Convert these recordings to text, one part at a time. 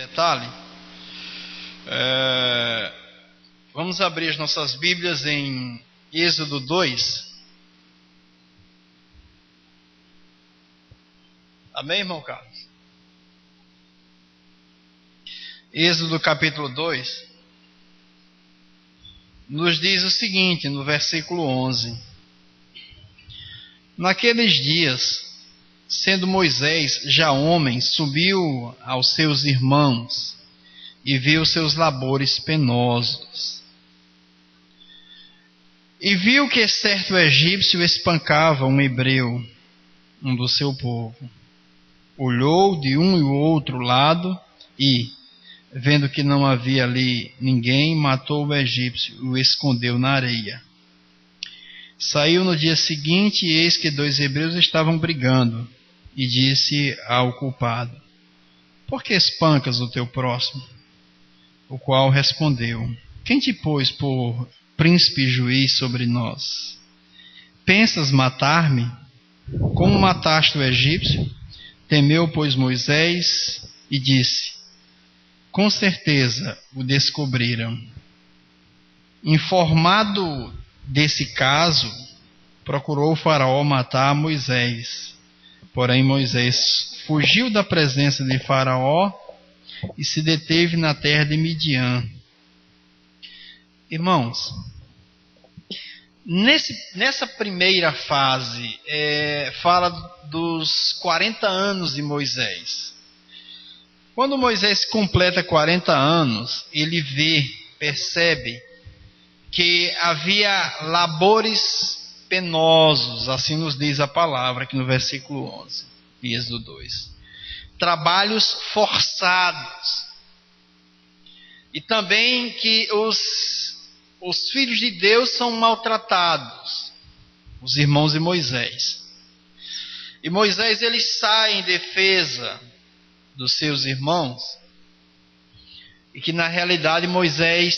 detalhe. Vamos abrir as nossas Bíblias em Êxodo 2. Amém, irmão Carlos? Êxodo capítulo 2 nos diz o seguinte, no versículo 11: Naqueles dias, sendo Moisés já homem, subiu aos seus irmãos e viu seus labores penosos. E viu que certo egípcio espancava um hebreu, um do seu povo. Olhou de um e o outro lado e, vendo que não havia ali ninguém, matou o egípcio e o escondeu na areia. Saiu no dia seguinte e eis que 2 hebreus estavam brigando. E disse ao culpado: Por que espancas o teu próximo? O qual respondeu: Quem te pôs por príncipe e juiz sobre nós? Pensas matar-me? Como mataste o egípcio? Temeu, pois, Moisés e disse: Com certeza o descobriram. Informado desse caso, procurou o faraó matar Moisés. Porém Moisés fugiu da presença de Faraó e se deteve na terra de Midian. Irmãos, nessa primeira fase, fala dos 40 anos de Moisés. Quando Moisés completa 40 anos, ele percebe que havia labores penosos, assim nos diz a palavra aqui no versículo 11, Êxodo 2. Trabalhos forçados. E também que os filhos de Deus são maltratados, os irmãos de Moisés. E Moisés ele sai em defesa dos seus irmãos, e que na realidade Moisés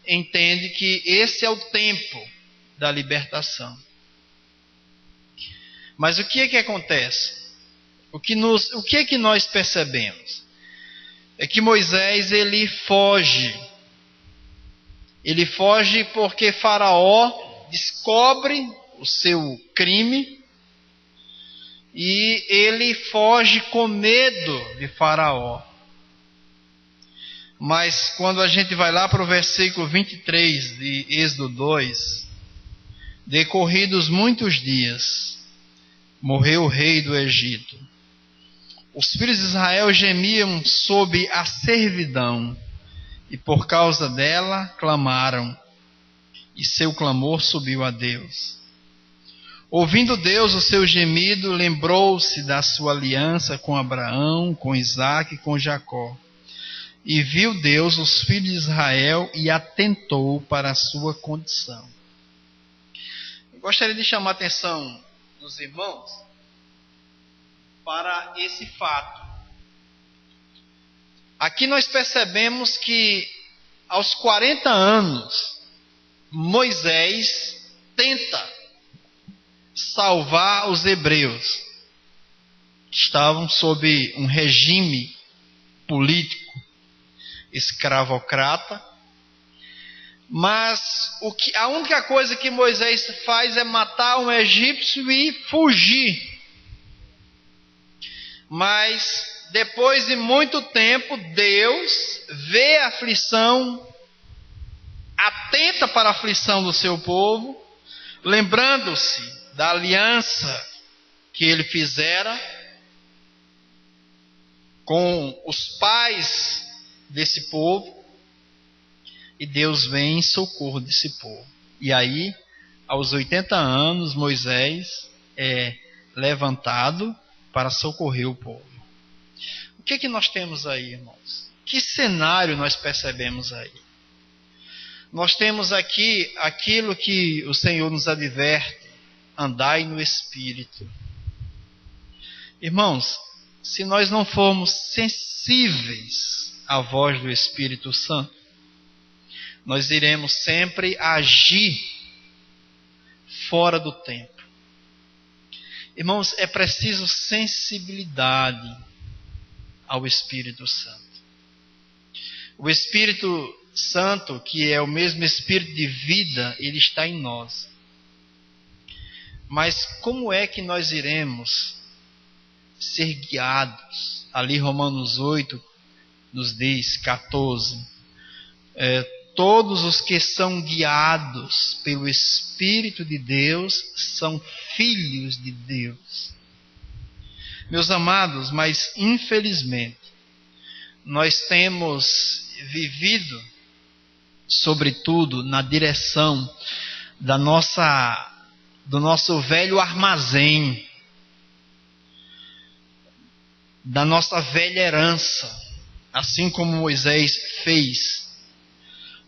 entende que esse é o tempo da libertação. Mas o que é que acontece? O que é que nós percebemos? É que Moisés ele foge. Ele foge porque Faraó descobre o seu crime e ele foge com medo de Faraó. Mas quando a gente vai lá para o versículo 23 de Êxodo 2, decorridos muitos dias, morreu o rei do Egito. Os filhos de Israel gemiam sob a servidão, e por causa dela clamaram, e seu clamor subiu a Deus. Ouvindo Deus o seu gemido, lembrou-se da sua aliança com Abraão, com Isaque e com Jacó. E viu Deus os filhos de Israel e atentou para a sua condição. Gostaria de chamar a atenção dos irmãos para esse fato. Aqui nós percebemos que aos 40 anos, Moisés tenta salvar os hebreus, que estavam sob um regime político escravocrata. Mas a única coisa que Moisés faz é matar um egípcio e fugir. Mas depois de muito tempo, Deus vê a aflição, atenta para a aflição do seu povo, lembrando-se da aliança que ele fizera com os pais desse povo. E Deus vem em socorro desse povo. E aí, aos 80 anos, Moisés é levantado para socorrer o povo. O que é que nós temos aí, irmãos? Que cenário nós percebemos aí? Nós temos aqui aquilo que o Senhor nos adverte: andai no Espírito. Irmãos, se nós não formos sensíveis à voz do Espírito Santo, nós iremos sempre agir fora do tempo. Irmãos, é preciso sensibilidade ao Espírito Santo. O Espírito Santo, que é o mesmo Espírito de vida, ele está em nós. Mas como é que nós iremos ser guiados? Ali Romanos 8 nos diz, 14, todos os que são guiados pelo Espírito de Deus são filhos de Deus. Meus amados, mas infelizmente nós temos vivido, sobretudo, na direção do nosso velho armazém, da nossa velha herança, assim como Moisés fez.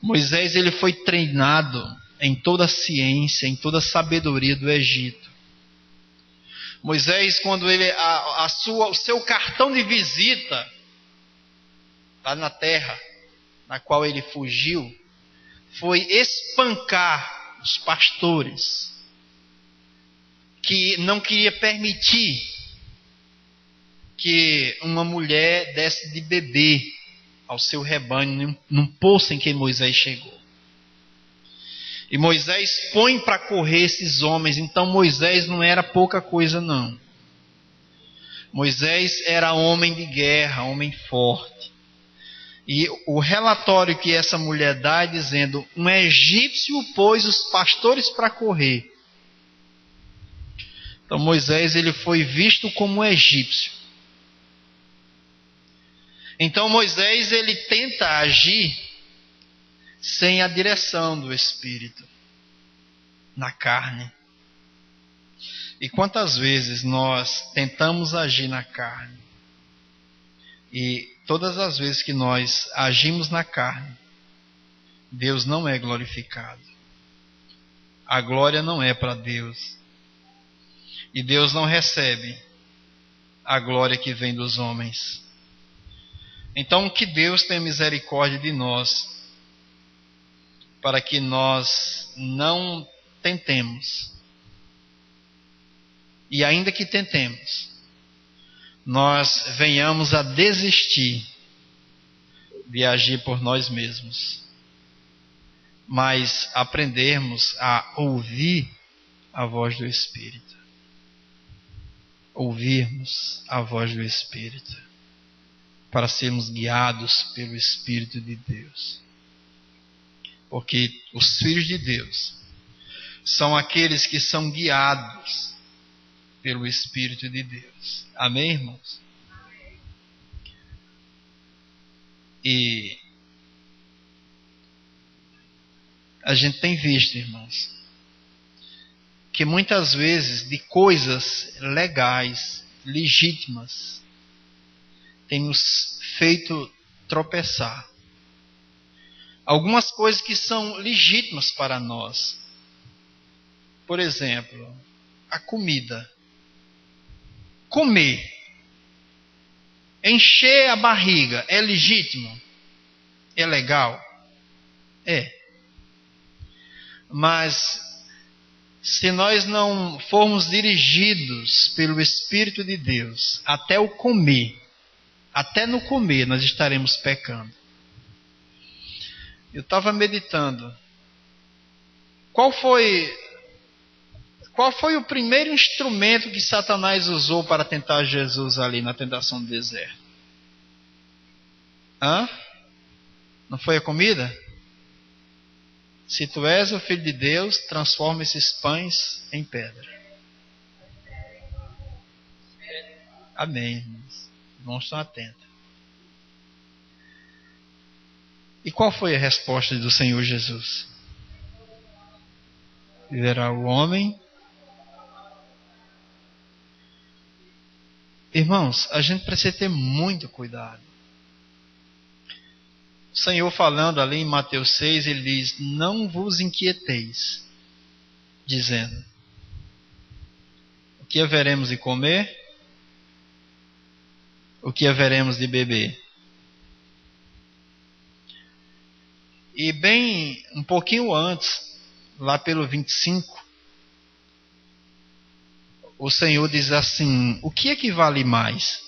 Moisés, ele foi treinado em toda a ciência, em toda a sabedoria do Egito. Moisés, quando o seu cartão de visita lá na terra na qual ele fugiu, foi espancar os pastores que não queria permitir que uma mulher desse de beber ao seu rebanho num poço em que Moisés chegou. E Moisés põe para correr esses homens. Então Moisés não era pouca coisa, não. Moisés era homem de guerra, homem forte. E o relatório que essa mulher dá é dizendo: um egípcio pôs os pastores para correr. Então Moisés, ele foi visto como um egípcio. Então Moisés, ele tenta agir sem a direção do Espírito, na carne. E quantas vezes nós tentamos agir na carne, e todas as vezes que nós agimos na carne, Deus não é glorificado. A glória não é para Deus. E Deus não recebe a glória que vem dos homens. Então, que Deus tenha misericórdia de nós, para que nós não tentemos. E ainda que tentemos, nós venhamos a desistir de agir por nós mesmos, mas aprendermos a ouvir a voz do Espírito. Ouvirmos a voz do Espírito, para sermos guiados pelo Espírito de Deus. Porque os filhos de Deus são aqueles que são guiados pelo Espírito de Deus. Amém, irmãos? E a gente tem visto, irmãos, que muitas vezes de coisas legais, legítimas, tem nos feito tropeçar. Algumas coisas que são legítimas para nós. Por exemplo, a comida. Comer. Encher a barriga é legítimo? É legal? É. Mas se nós não formos dirigidos pelo Espírito de Deus até o comer, até no comer nós estaremos pecando. Eu estava meditando. Qual foi o primeiro instrumento que Satanás usou para tentar Jesus ali na tentação do deserto? Não foi a comida? Se tu és o Filho de Deus, transforma esses pães em pedra. Amém, irmãos. Irmãos, estão atentos. E qual foi a resposta do Senhor Jesus? Viverá o homem. Irmãos, a gente precisa ter muito cuidado. O Senhor, falando ali em Mateus 6, ele diz: não vos inquieteis, dizendo: o que haveremos de comer? O que haveremos de beber? E bem um pouquinho antes, lá pelo 25, o Senhor diz assim: o que é que vale mais?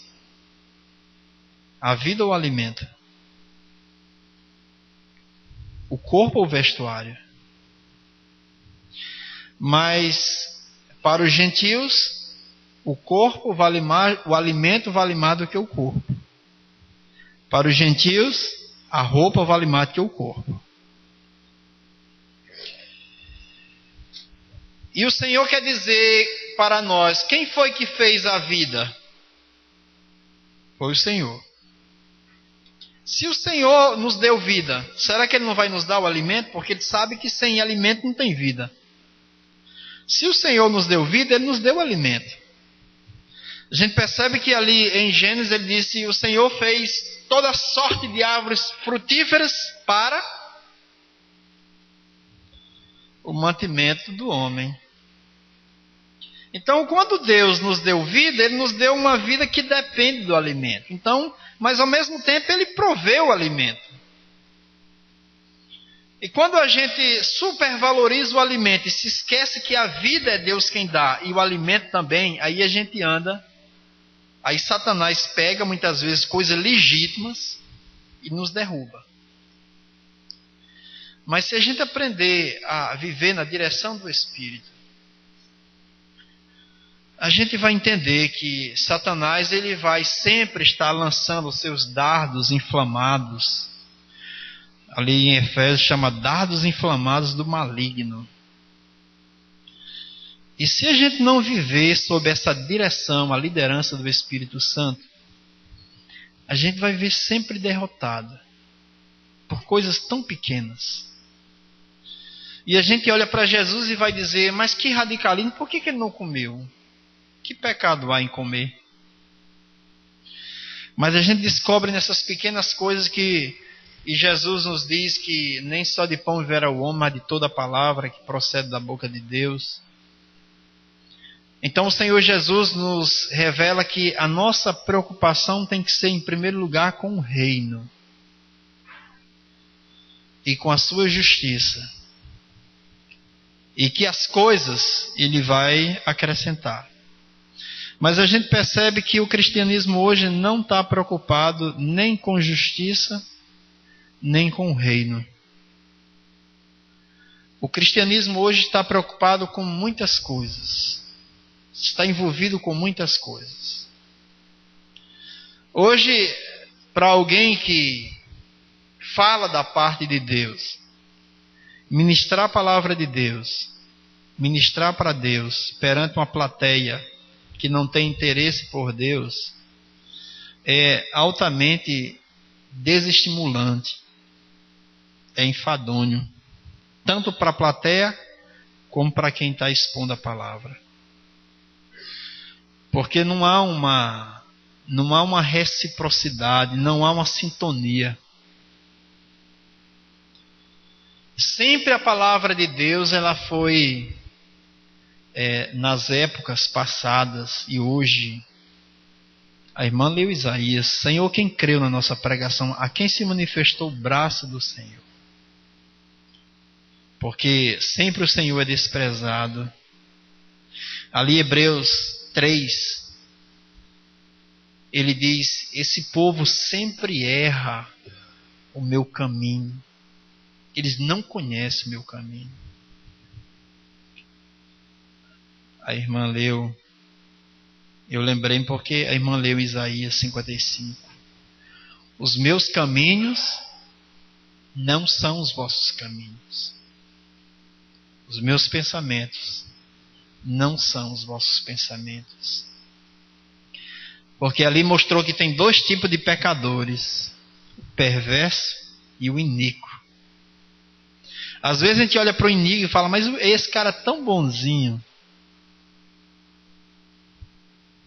A vida ou o alimento? o corpo ou o vestuário. Mas para os gentios, o corpo vale mais, o alimento vale mais do que o corpo. Para os gentios, a roupa vale mais do que o corpo. E o Senhor quer dizer para nós, quem foi que fez a vida? Foi o Senhor. Se o Senhor nos deu vida, será que Ele não vai nos dar o alimento? Porque Ele sabe que sem alimento não tem vida. Se o Senhor nos deu vida, Ele nos deu alimento. A gente percebe que ali em Gênesis Ele disse, o Senhor fez toda sorte de árvores frutíferas para o mantimento do homem. Então, quando Deus nos deu vida, Ele nos deu uma vida que depende do alimento. Então, mas ao mesmo tempo Ele provê o alimento. E quando a gente supervaloriza o alimento e se esquece que a vida é Deus quem dá e o alimento também, aí a gente anda, aí Satanás pega muitas vezes coisas legítimas e nos derruba. Mas se a gente aprender a viver na direção do Espírito, a gente vai entender que Satanás ele vai sempre estar lançando os seus dardos inflamados. Ali em Efésios chama dardos inflamados do maligno. E se a gente não viver sob essa direção, a liderança do Espírito Santo, a gente vai viver sempre derrotado por coisas tão pequenas. E a gente olha para Jesus e vai dizer, mas que radicalismo, por que ele não comeu? Que pecado há em comer? Mas a gente descobre nessas pequenas coisas que e Jesus nos diz que nem só de pão viverá o homem, mas de toda a palavra que procede da boca de Deus. Então o Senhor Jesus nos revela que a nossa preocupação tem que ser em primeiro lugar com o reino e com a sua justiça. E que as coisas Ele vai acrescentar. Mas a gente percebe que o cristianismo hoje não está preocupado nem com justiça, nem com o reino. O cristianismo hoje está preocupado com muitas coisas. Está envolvido com muitas coisas. Hoje, para alguém que fala da parte de Deus, ministrar a palavra de Deus, ministrar para Deus perante uma plateia que não tem interesse por Deus, é altamente desestimulante, é enfadonho, tanto para a plateia como para quem está expondo a palavra. Porque não há uma reciprocidade, não há uma sintonia. Sempre a palavra de Deus ela foi, nas épocas passadas e hoje, a irmã leu Isaías, Senhor, quem creu na nossa pregação, a quem se manifestou o braço do Senhor? Porque sempre o Senhor é desprezado. Ali Hebreus 3, ele diz, esse povo sempre erra o meu caminho. Eles não conhecem o meu caminho. A irmã leu, eu lembrei porque a irmã leu Isaías 55. Os meus caminhos não são os vossos caminhos. Os meus pensamentos não são os vossos pensamentos. Porque ali mostrou que tem dois tipos de pecadores: o perverso e o iníquo. Às vezes a gente olha para o iníquo e fala, mas esse cara é tão bonzinho.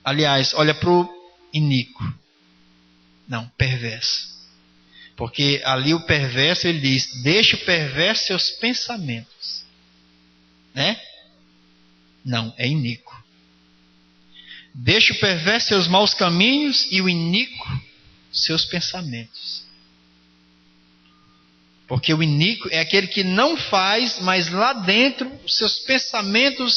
Aliás, olha para o iníquo. Não, perverso. Porque ali o perverso, ele diz, deixa o perverso seus pensamentos. Né? Não, é iníquo. Deixa o perverso seus maus caminhos e o iníquo seus pensamentos. Porque o iníquo é aquele que não faz, mas lá dentro os seus pensamentos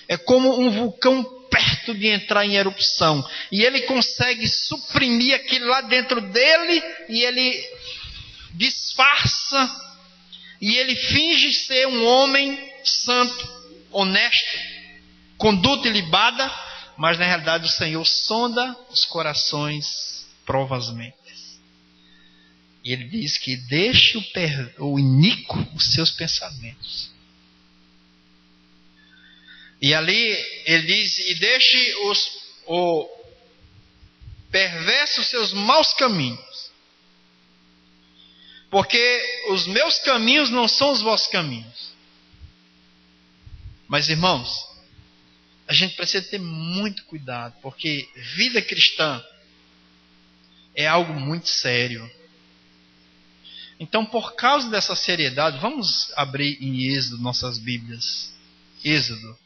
é como um vulcão perto de entrar em erupção. E ele consegue suprimir aquilo lá dentro dele e ele disfarça e ele finge ser um homem santo, honesto, conduta ilibada, mas na realidade o Senhor sonda os corações, prova as mentes. E ele diz que deixe o iníquo os seus pensamentos. E ali ele diz, e deixe o perverso os seus maus caminhos. Porque os meus caminhos não são os vossos caminhos. Mas irmãos, a gente precisa ter muito cuidado, porque vida cristã é algo muito sério. Então, por causa dessa seriedade, vamos abrir em Êxodo nossas Bíblias. Êxodo,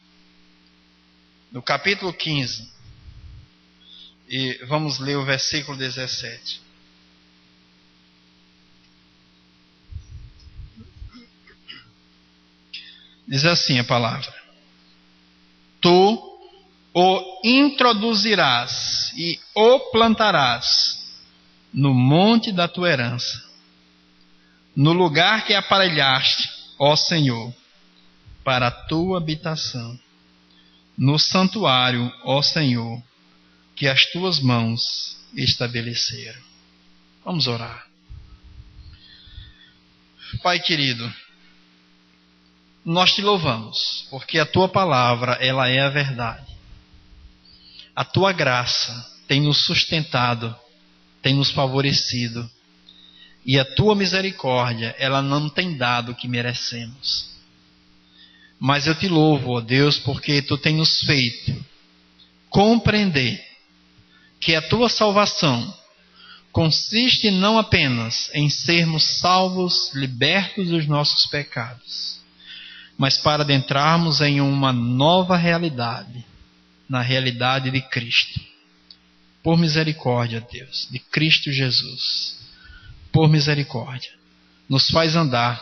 no capítulo 15. E vamos ler o versículo 17. Diz assim a palavra: Tu o introduzirás e o plantarás no monte da tua herança, no lugar que aparelhaste, ó Senhor, para a tua habitação, no santuário, ó Senhor, que as tuas mãos estabeleceram. Vamos orar. Pai querido, nós te louvamos, porque a tua palavra, ela é a verdade. A tua graça tem nos sustentado, tem nos favorecido, e a tua misericórdia, ela não tem dado o que merecemos. Mas eu te louvo, ó Deus, porque tu tens nos feito compreender que a tua salvação consiste não apenas em sermos salvos, libertos dos nossos pecados, mas para adentrarmos em uma nova realidade, na realidade de Cristo. Por misericórdia, Deus, de Cristo Jesus, por misericórdia, nos faz andar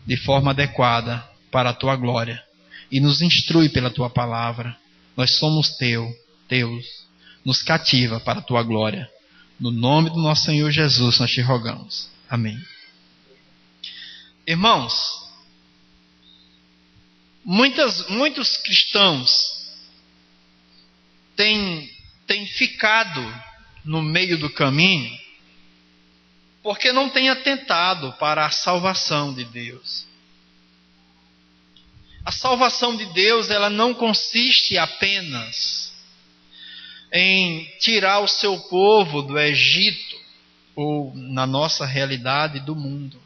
de forma adequada para a tua glória e nos instrui pela tua palavra. Nós somos teus, nos cativa para a tua glória. No nome do nosso Senhor Jesus nós te rogamos. Amém. Irmãos, muitos cristãos têm ficado no meio do caminho porque não têm atentado para a salvação de Deus. A salvação de Deus, ela não consiste apenas em tirar o seu povo do Egito, ou na nossa realidade do mundo.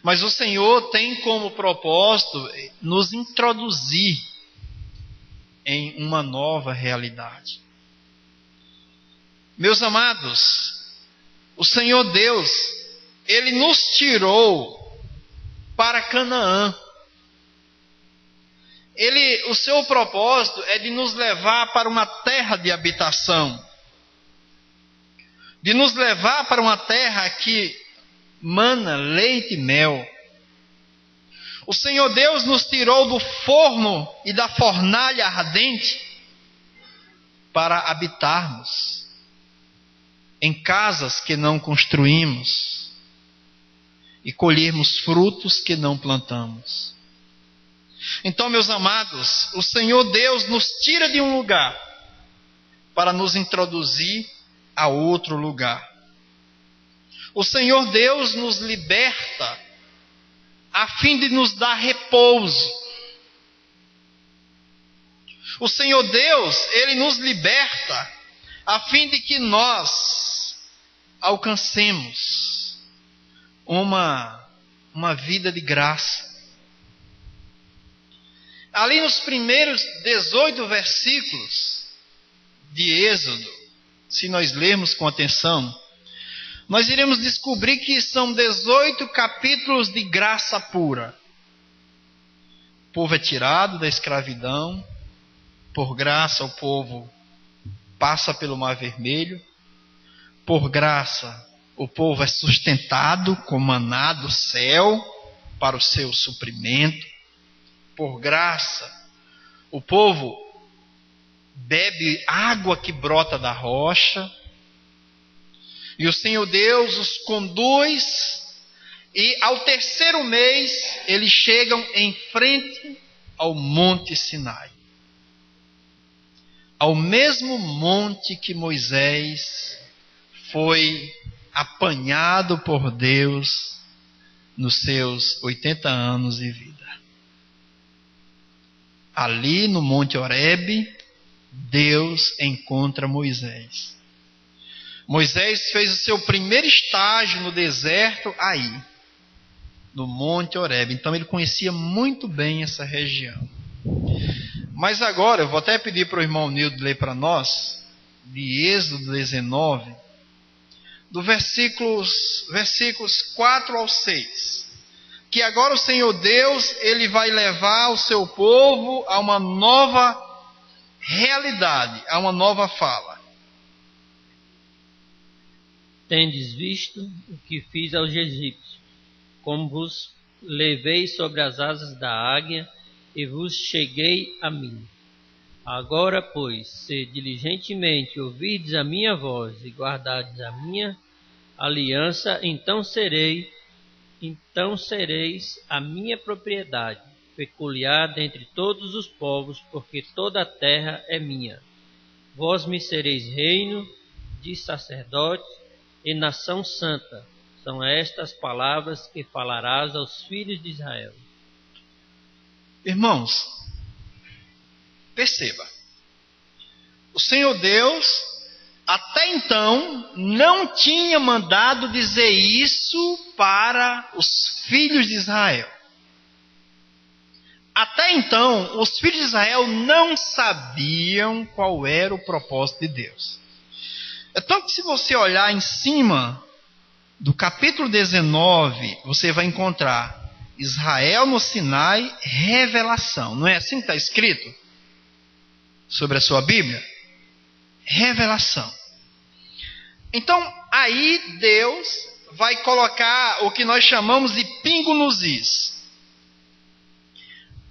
Mas o Senhor tem como propósito nos introduzir em uma nova realidade. Meus amados, o Senhor Deus, Ele nos tirou para Canaã. O seu propósito é de nos levar para uma terra de habitação, de nos levar para uma terra que mana leite e mel. O Senhor Deus nos tirou do forno e da fornalha ardente para habitarmos em casas que não construímos e colhermos frutos que não plantamos. Então, meus amados, o Senhor Deus nos tira de um lugar para nos introduzir a outro lugar. O Senhor Deus nos liberta a fim de nos dar repouso. O Senhor Deus, Ele nos liberta a fim de que nós alcancemos uma vida de graça. Ali nos primeiros 18 versículos de Êxodo, se nós lermos com atenção, nós iremos descobrir que são 18 capítulos de graça pura. O povo é tirado da escravidão, por graça o povo passa pelo Mar Vermelho, por graça o povo é sustentado com maná do céu para o seu suprimento, por graça o povo bebe água que brota da rocha, e o Senhor Deus os conduz E ao terceiro mês, eles chegam em frente ao Monte Sinai. Ao mesmo monte que Moisés foi apanhado por Deus nos seus 80 anos de vida. Ali no Monte Horebe, Deus encontra Moisés. Moisés fez o seu primeiro estágio no deserto aí, no Monte Horebe. Então ele conhecia muito bem essa região. Mas agora, eu vou até pedir para o irmão Nildo ler para nós, de Êxodo 19, do versículos 4 ao 6. Que agora o Senhor Deus, Ele vai levar o seu povo a uma nova realidade, a uma nova fala. Tendes visto o que fiz aos egípcios, como vos levei sobre as asas da águia, e vos cheguei a mim. Agora, pois, se diligentemente ouvirdes a minha voz e guardardes a minha aliança, então sereis a minha propriedade, peculiar dentre todos os povos, porque toda a terra é minha. Vós me sereis reino de sacerdotes e nação santa. São estas palavras que falarás aos filhos de Israel. Irmãos, perceba, o Senhor Deus até então não tinha mandado dizer isso para os filhos de Israel. Até então, os filhos de Israel não sabiam qual era o propósito de Deus. É tanto que se você olhar em cima do capítulo 19, você vai encontrar Israel no Sinai, revelação. Não é assim que está escrito sobre a sua Bíblia? Revelação. Então, aí Deus vai colocar o que nós chamamos de pingo nos is.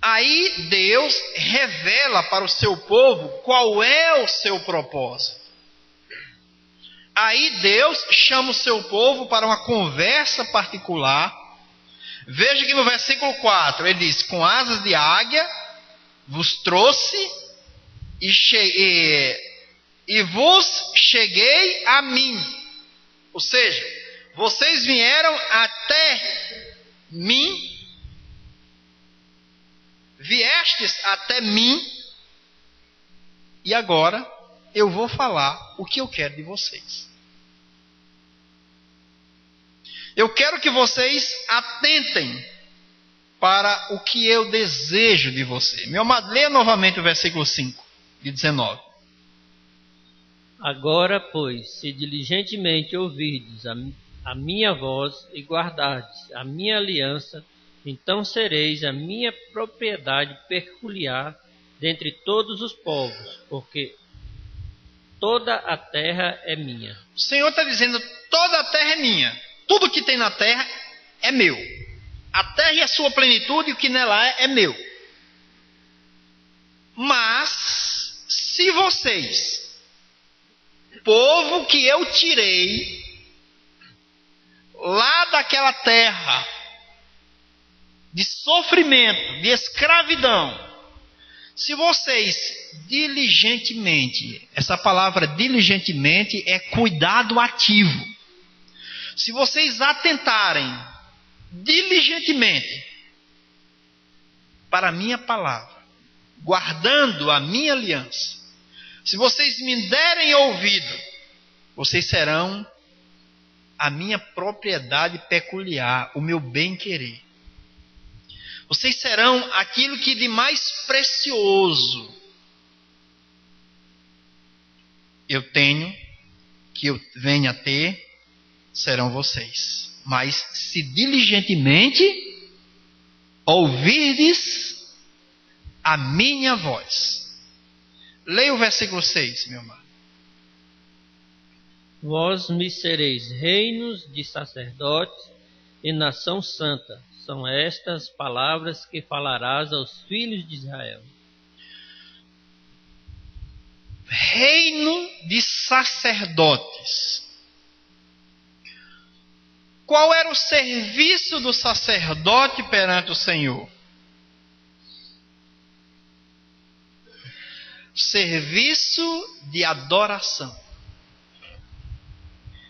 Aí Deus revela para o seu povo qual é o seu propósito. Aí Deus chama o seu povo para uma conversa particular. Veja que no versículo 4 ele diz: com asas de águia vos trouxe e vos cheguei a mim. Ou seja, vocês vieram até mim, viestes até mim, e agora eu vou falar o que eu quero de vocês. Eu quero que vocês atentem para o que eu desejo de você. Meu amado, leia novamente o versículo 5 de 19. Agora, pois, se diligentemente ouvirdes a minha voz e guardardes a minha aliança, então sereis a minha propriedade peculiar dentre todos os povos, porque toda a terra é minha. O Senhor está dizendo: toda a terra é minha. Tudo que tem na terra é meu. A terra e a sua plenitude, o que nela é meu. Mas, se vocês, povo que eu tirei lá daquela terra de sofrimento, de escravidão, se vocês diligentemente, essa palavra diligentemente é cuidado ativo. Se vocês atentarem diligentemente para a minha palavra, guardando a minha aliança, se vocês me derem ouvido, vocês serão a minha propriedade peculiar, o meu bem-querer. Vocês serão aquilo que de mais precioso eu tenho, que eu venha a ter, serão vocês. Mas se diligentemente ouvirdes a minha voz. Leia o versículo 6, meu amado. Vós me sereis reinos de sacerdotes e nação santa. São estas palavras que falarás aos filhos de Israel. Reino de sacerdotes. Qual era o serviço do sacerdote perante o Senhor? Serviço de adoração.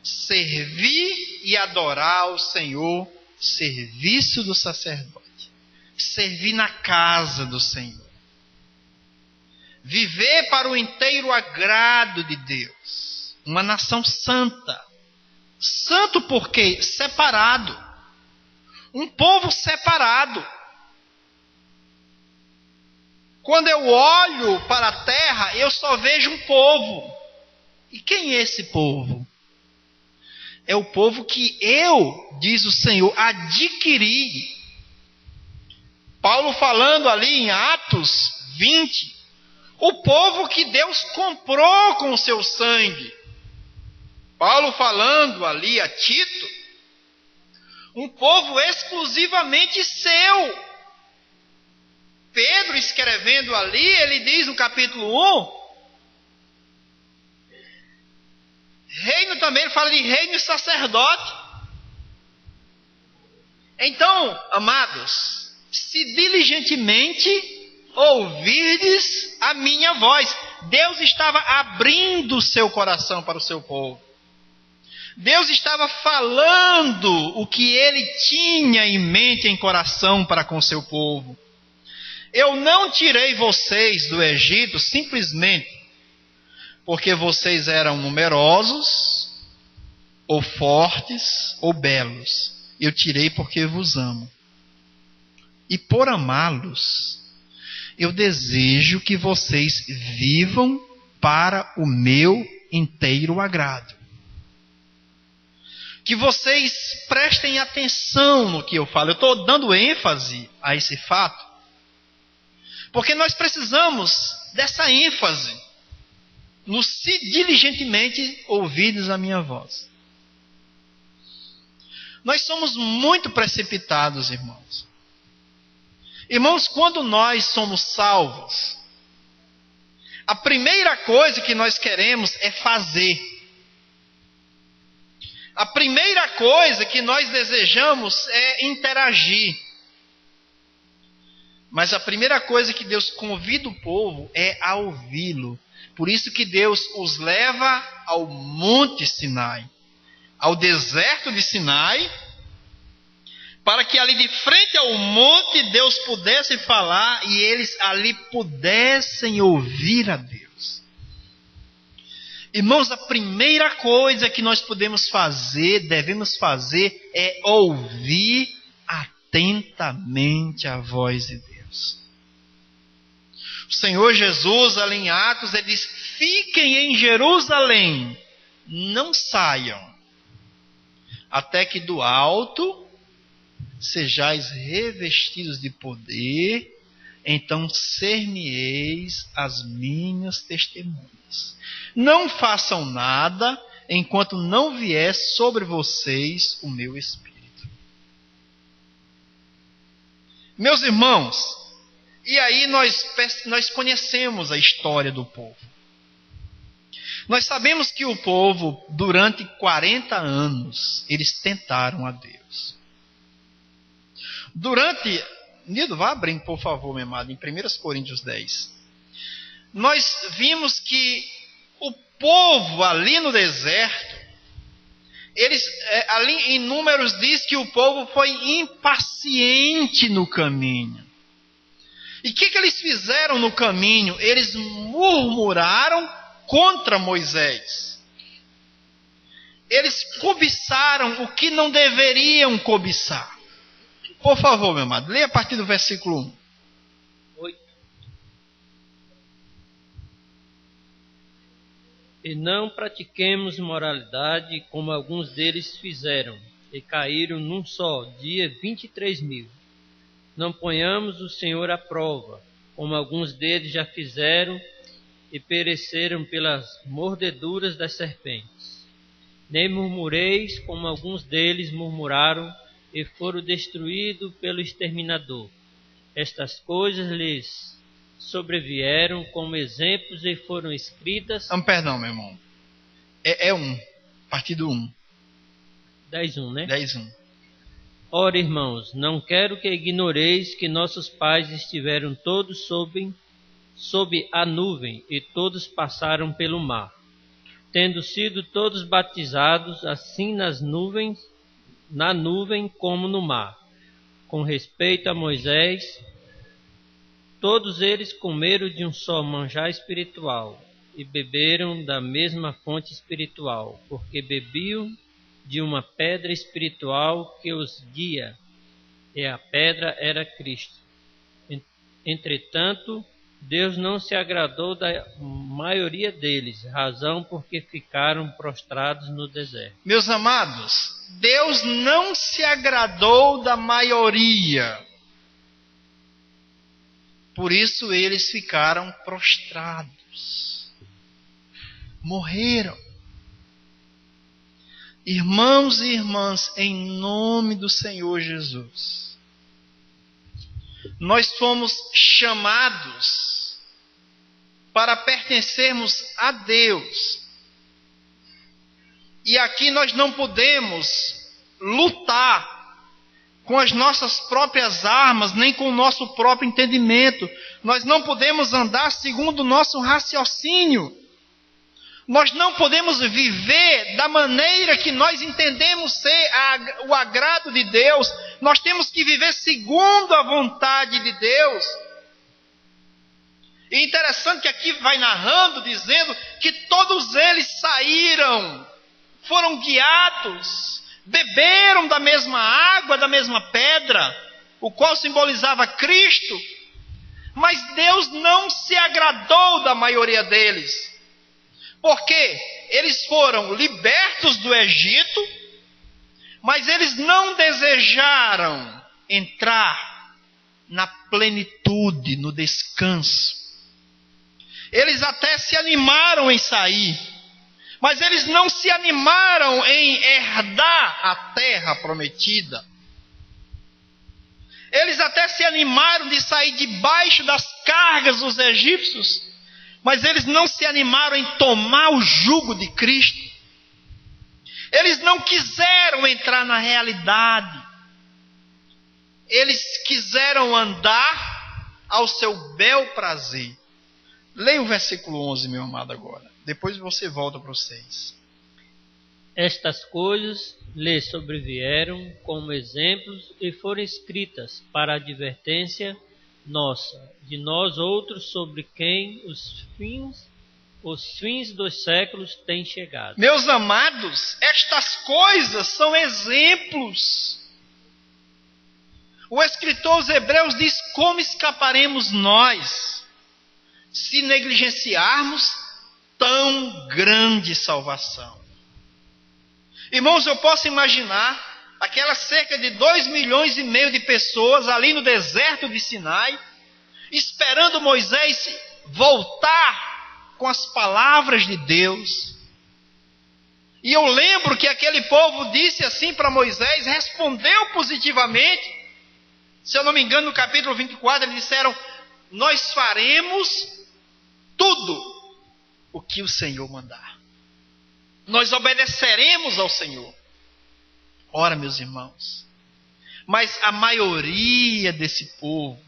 Servir e adorar o Senhor, serviço do sacerdote. Servir na casa do Senhor. Viver para o inteiro agrado de Deus. Uma nação santa. Santo porque separado. Um povo separado. Quando eu olho para a terra, eu só vejo um povo. E quem é esse povo? É o povo que eu, diz o Senhor, adquiri. Paulo falando ali em Atos 20, o povo que Deus comprou com o seu sangue. Paulo falando ali a Tito, um povo exclusivamente seu. Pedro escrevendo ali, ele diz no capítulo 1, reino também, ele fala de reino e sacerdote. Então, amados, se diligentemente ouvirdes a minha voz. Deus estava abrindo o seu coração para o seu povo. Deus estava falando o que ele tinha em mente, em coração para com o seu povo. Eu não tirei vocês do Egito simplesmente porque vocês eram numerosos, ou fortes, ou belos. Eu tirei porque vos amo. E por amá-los, eu desejo que vocês vivam para o meu inteiro agrado. Que vocês prestem atenção no que eu falo. Eu estou dando ênfase a esse fato, porque nós precisamos dessa ênfase. No se diligentemente ouvides a minha voz. Nós somos muito precipitados, irmãos. Irmãos, quando nós somos salvos, a primeira coisa que nós queremos é fazer. A primeira coisa que nós desejamos é interagir. Mas a primeira coisa que Deus convida o povo é a ouvi-lo. Por isso que Deus os leva ao Monte Sinai, ao deserto de Sinai, para que ali de frente ao monte Deus pudesse falar e eles ali pudessem ouvir a Deus. Irmãos, a primeira coisa que nós podemos fazer, devemos fazer, é ouvir atentamente a voz de Deus. O Senhor Jesus, ali em Atos, ele diz: fiquem em Jerusalém, não saiam, até que do alto sejais revestidos de poder, então ser-me-eis as minhas testemunhas. Não façam nada, enquanto não vier sobre vocês o meu Espírito. Meus irmãos, e aí nós conhecemos a história do povo. Nós sabemos que o povo, durante 40 anos, eles tentaram a Deus. Nildo, vá abrindo, por favor, meu amado, em 1 Coríntios 10. Nós vimos que o povo ali no deserto, ali em Números diz que o povo foi impaciente no caminho. E o que eles fizeram no caminho? Eles murmuraram contra Moisés. Eles cobiçaram o que não deveriam cobiçar. Por favor, meu amado, leia a partir do versículo 1. 8. E não pratiquemos moralidade como alguns deles fizeram, e caíram num só dia 23.000. Não ponhamos o Senhor à prova, como alguns deles já fizeram e pereceram pelas mordeduras das serpentes. Nem murmureis, como alguns deles murmuraram e foram destruídos pelo exterminador. Estas coisas lhes sobrevieram como exemplos e foram escritas... Perdão, meu irmão. A partir do 1. 10:1, né? 10:1. Ora, irmãos, não quero que ignoreis que nossos pais estiveram todos sob a nuvem e todos passaram pelo mar, tendo sido todos batizados assim na nuvem como no mar. Com respeito a Moisés, todos eles comeram de um só manjar espiritual e beberam da mesma fonte espiritual, porque bebiam de uma pedra espiritual que os guia, e a pedra era Cristo. Entretanto, Deus não se agradou da maioria deles, razão porque ficaram prostrados no deserto. Meus amados, Deus não se agradou da maioria. Por isso eles ficaram prostrados. Morreram. Irmãos e irmãs, em nome do Senhor Jesus, nós fomos chamados para pertencermos a Deus. E aqui nós não podemos lutar com as nossas próprias armas, nem com o nosso próprio entendimento. Nós não podemos andar segundo o nosso raciocínio. Nós não podemos viver da maneira que nós entendemos ser o agrado de Deus. Nós temos que viver segundo a vontade de Deus. E interessante que aqui vai narrando, dizendo que todos eles saíram, foram guiados, beberam da mesma água, da mesma pedra, o qual simbolizava Cristo. Mas Deus não se agradou da maioria deles. Porque eles foram libertos do Egito, mas eles não desejaram entrar na plenitude, no descanso. Eles até se animaram em sair, mas eles não se animaram em herdar a terra prometida. Eles até se animaram de sair debaixo das cargas dos egípcios, mas eles não se animaram em tomar o jugo de Cristo. Eles não quiseram entrar na realidade. Eles quiseram andar ao seu bel prazer. Leia o versículo 11, meu amado, agora. Depois você volta para o 6. Estas coisas lhes sobrevieram como exemplos e foram escritas para a advertência nossa, de nós outros, sobre quem os fins dos séculos têm chegado. Meus amados, estas coisas são exemplos. O escritor aos Hebreus diz: como escaparemos nós se negligenciarmos tão grande salvação? Irmãos, eu posso imaginar aquelas cerca de 2,5 milhões de pessoas ali no deserto de Sinai, esperando Moisés voltar com as palavras de Deus. E eu lembro que aquele povo disse assim para Moisés, respondeu positivamente. Se eu não me engano, no capítulo 24, eles disseram: nós faremos tudo o que o Senhor mandar. Nós obedeceremos ao Senhor. Ora, meus irmãos, mas a maioria desse povo,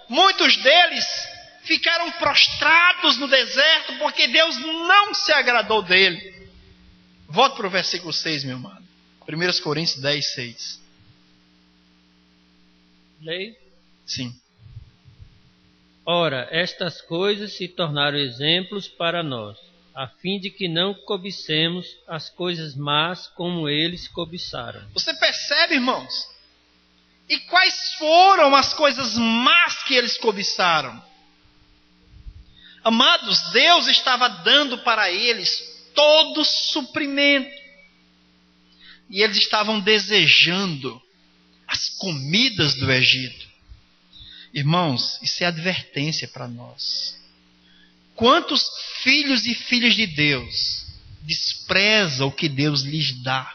muitos deles ficaram prostrados no deserto, porque Deus não se agradou dele. Volte para o versículo 6, meu amado. 1 Coríntios 10, 6. Leio? Sim. Ora, estas coisas se tornaram exemplos para nós, a fim de que não cobicemos as coisas más como eles cobiçaram. Você percebe, irmãos? E quais foram as coisas más que eles cobiçaram? Amados, Deus estava dando para eles todo suprimento. E eles estavam desejando as comidas do Egito. Irmãos, isso é advertência para nós. Quantos filhos e filhas de Deus desprezam o que Deus lhes dá?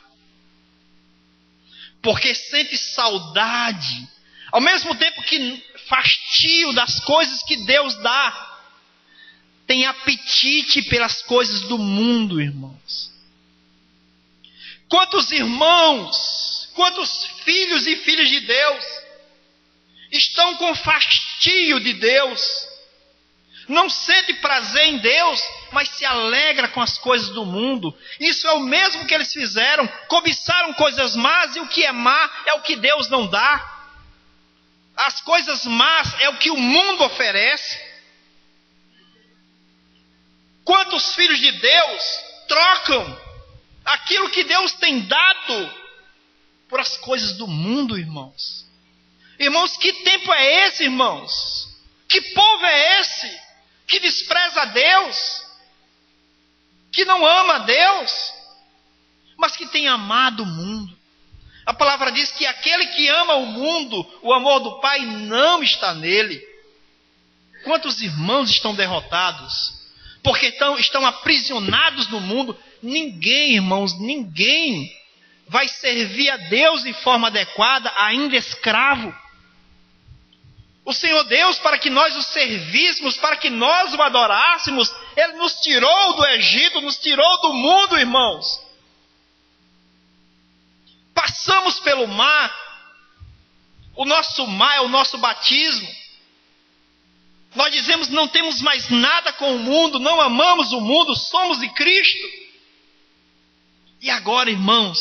Porque sente saudade, ao mesmo tempo que fastio das coisas que Deus dá, tem apetite pelas coisas do mundo, irmãos. Quantos irmãos, quantos filhos e filhas de Deus estão com fastio de Deus, não sente prazer em Deus, mas se alegra com as coisas do mundo. Isso é o mesmo que eles fizeram, cobiçaram coisas más, e o que é má é o que Deus não dá. As coisas más é o que o mundo oferece. Quantos filhos de Deus trocam aquilo que Deus tem dado por as coisas do mundo, irmãos? Irmãos, que tempo é esse, irmãos? Que povo é esse que despreza a Deus, que não ama a Deus, mas que tem amado o mundo? A palavra diz que aquele que ama o mundo, o amor do Pai não está nele. Quantos irmãos estão derrotados, porque estão aprisionados no mundo? Ninguém, irmãos, ninguém vai servir a Deus de forma adequada, ainda escravo. O Senhor Deus, para que nós o servíssemos, para que nós o adorássemos, Ele nos tirou do Egito, nos tirou do mundo, irmãos. Passamos pelo mar. O nosso mar é o nosso batismo. Nós dizemos: não temos mais nada com o mundo, não amamos o mundo, somos de Cristo. E agora, irmãos,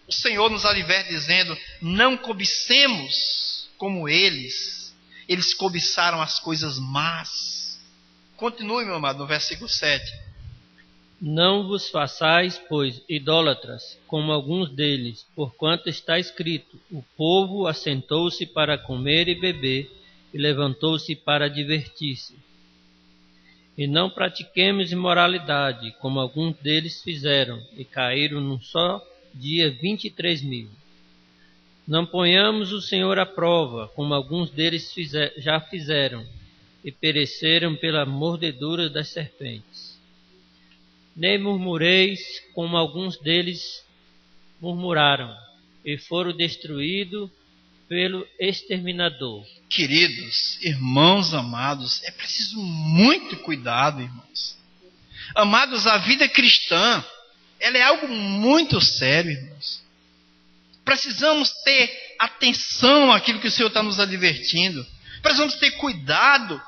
o Senhor nos adverte dizendo: não cobicemos como eles. Eles cobiçaram as coisas más. Continue, meu amado, no versículo 7. Não vos façais, pois, idólatras, como alguns deles, porquanto está escrito: o povo assentou-se para comer e beber, e levantou-se para divertir-se. E não pratiquemos imoralidade, como alguns deles fizeram, e caíram num só dia 23.000. Não ponhamos o Senhor à prova, como alguns deles já fizeram, e pereceram pela mordedura das serpentes. Nem murmureis, como alguns deles murmuraram, e foram destruídos pelo exterminador. Queridos, irmãos amados, é preciso muito cuidado, irmãos. Amados, a vida cristã, ela é algo muito sério, irmãos. Precisamos ter atenção àquilo que o Senhor está nos advertindo. Precisamos ter cuidado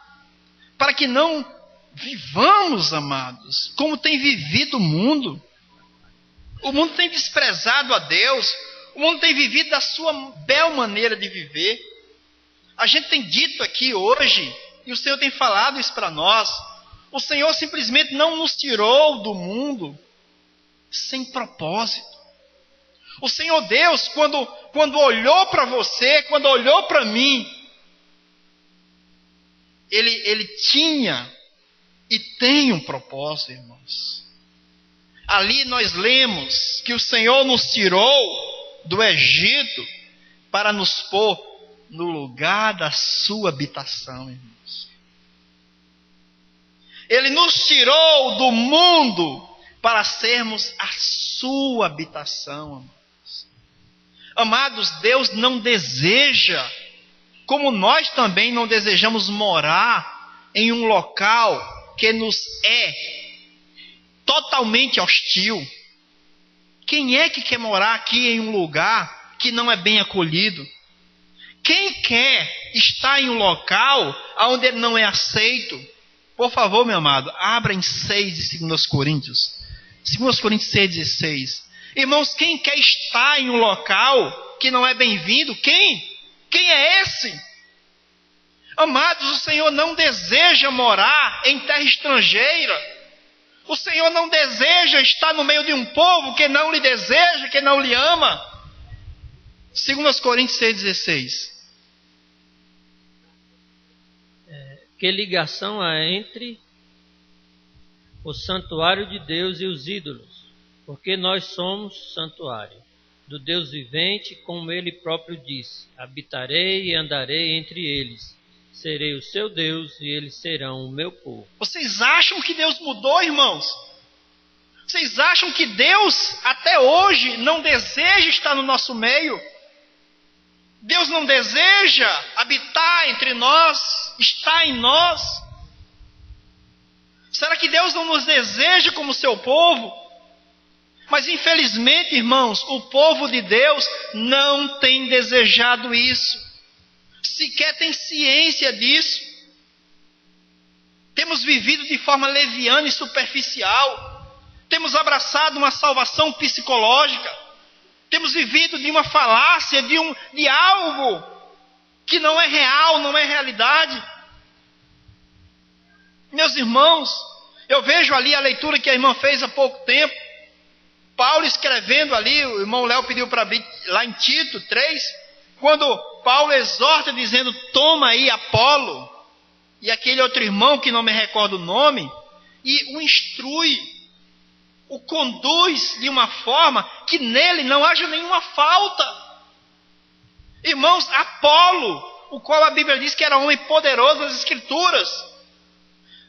para que não vivamos, amados, como tem vivido o mundo. O mundo tem desprezado a Deus. O mundo tem vivido da sua bela maneira de viver. A gente tem dito aqui hoje, e o Senhor tem falado isso para nós: o Senhor simplesmente não nos tirou do mundo sem propósito. O Senhor Deus, quando olhou para você, quando olhou para mim, Ele tinha e tem um propósito, irmãos. Ali nós lemos que o Senhor nos tirou do Egito para nos pôr no lugar da sua habitação, irmãos. Ele nos tirou do mundo para sermos a sua habitação, amados. Amados, Deus não deseja, como nós também não desejamos morar em um local que nos é totalmente hostil. Quem é que quer morar aqui em um lugar que não é bem acolhido? Quem quer estar em um local onde ele não é aceito? Por favor, meu amado, abra em 6 de 2 Coríntios. 2 Coríntios 6,16. Irmãos, quem quer estar em um local que não é bem-vindo? Quem? Quem é esse? Amados, o Senhor não deseja morar em terra estrangeira. O Senhor não deseja estar no meio de um povo que não lhe deseja, que não lhe ama. 2 Coríntios 6,16. Que ligação há entre o santuário de Deus e os ídolos? Porque nós somos santuário do Deus vivente, como Ele próprio disse: habitarei e andarei entre eles, serei o seu Deus e eles serão o meu povo. Vocês acham que Deus mudou, irmãos? Vocês acham que Deus até hoje não deseja estar no nosso meio? Deus não deseja habitar entre nós, estar em nós? Será que Deus não nos deseja como seu povo? Mas infelizmente, irmãos, o povo de Deus não tem desejado isso. Sequer tem ciência disso. Temos vivido de forma leviana e superficial. Temos abraçado uma salvação psicológica. Temos vivido de uma falácia, de algo que não é real, não é realidade. Meus irmãos, eu vejo ali a leitura que a irmã fez há pouco tempo. Paulo escrevendo ali, o irmão Léo pediu para abrir lá em Tito 3, quando Paulo exorta dizendo, toma aí Apolo, e aquele outro irmão que não me recordo o nome, e o instrui, o conduz de uma forma que nele não haja nenhuma falta. Irmãos, Apolo, o qual a Bíblia diz que era homem poderoso nas Escrituras,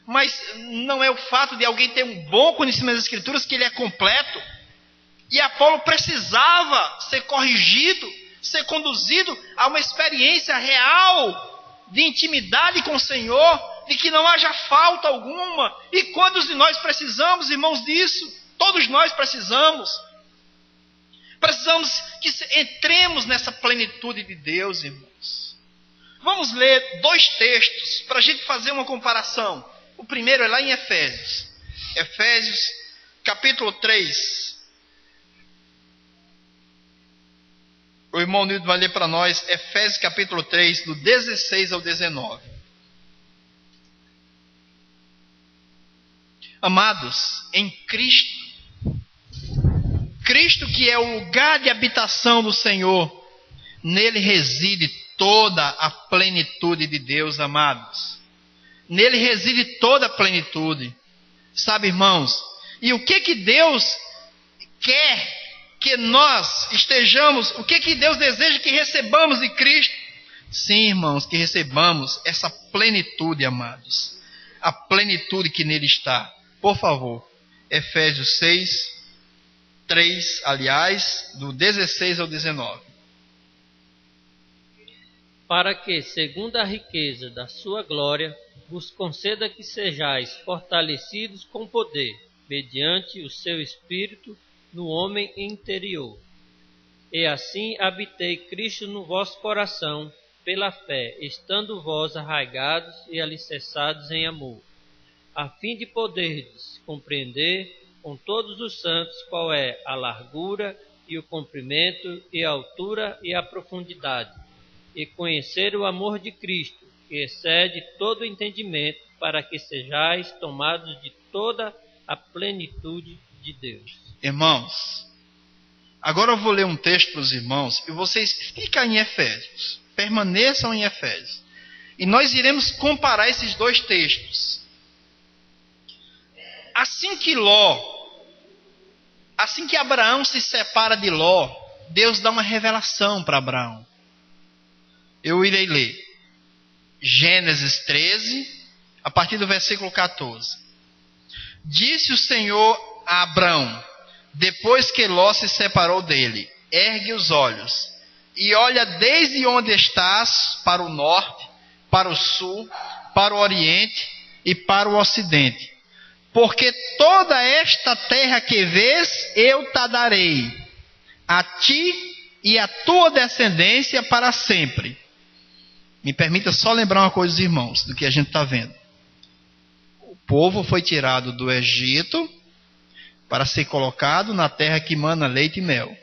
mas não é o fato de alguém ter um bom conhecimento das Escrituras que ele é completo. E Apolo precisava ser corrigido, ser conduzido a uma experiência real de intimidade com o Senhor, de que não haja falta alguma. E quantos de nós precisamos, irmãos, disso? Todos nós precisamos. Precisamos que entremos nessa plenitude de Deus, irmãos. Vamos ler 2 textos para a gente fazer uma comparação. O primeiro é lá em Efésios. Efésios, capítulo 3. O irmão Nildo vai ler para nós Efésios capítulo 3, do 16 ao 19. Amados, em Cristo, Cristo que é o lugar de habitação do Senhor, nele reside toda a plenitude de Deus, amados. Nele reside toda a plenitude. Sabe, irmãos, e o que Deus quer que nós estejamos, o que Deus deseja que recebamos de Cristo? Sim, irmãos, que recebamos essa plenitude, amados. A plenitude que nele está. Por favor, Efésios 6, 3, aliás, do 16 ao 19. Para que, segundo a riqueza da sua glória, vos conceda que sejais fortalecidos com poder, mediante o seu Espírito, no homem interior. E assim habitei Cristo no vosso coração, pela fé, estando vós arraigados e alicerçados em amor, a fim de poderdes compreender com todos os santos qual é a largura e o comprimento e a altura e a profundidade, e conhecer o amor de Cristo, que excede todo entendimento, para que sejais tomados de toda a plenitude de Deus. Irmãos, agora eu vou ler um texto para os irmãos e vocês ficam em Efésios, permaneçam em Efésios. E nós iremos comparar esses 2 textos. Assim que Abraão se separa de Ló, Deus dá uma revelação para Abraão. Eu irei ler Gênesis 13, a partir do versículo 14. Disse o Senhor a Abraão, depois que Ló se separou dele, ergue os olhos e olha desde onde estás para o norte, para o sul, para o oriente e para o ocidente. Porque toda esta terra que vês, eu te darei, a ti e a tua descendência para sempre. Me permita só lembrar uma coisa, irmãos, do que a gente está vendo. O povo foi tirado do Egito para ser colocado na terra que mana leite e mel.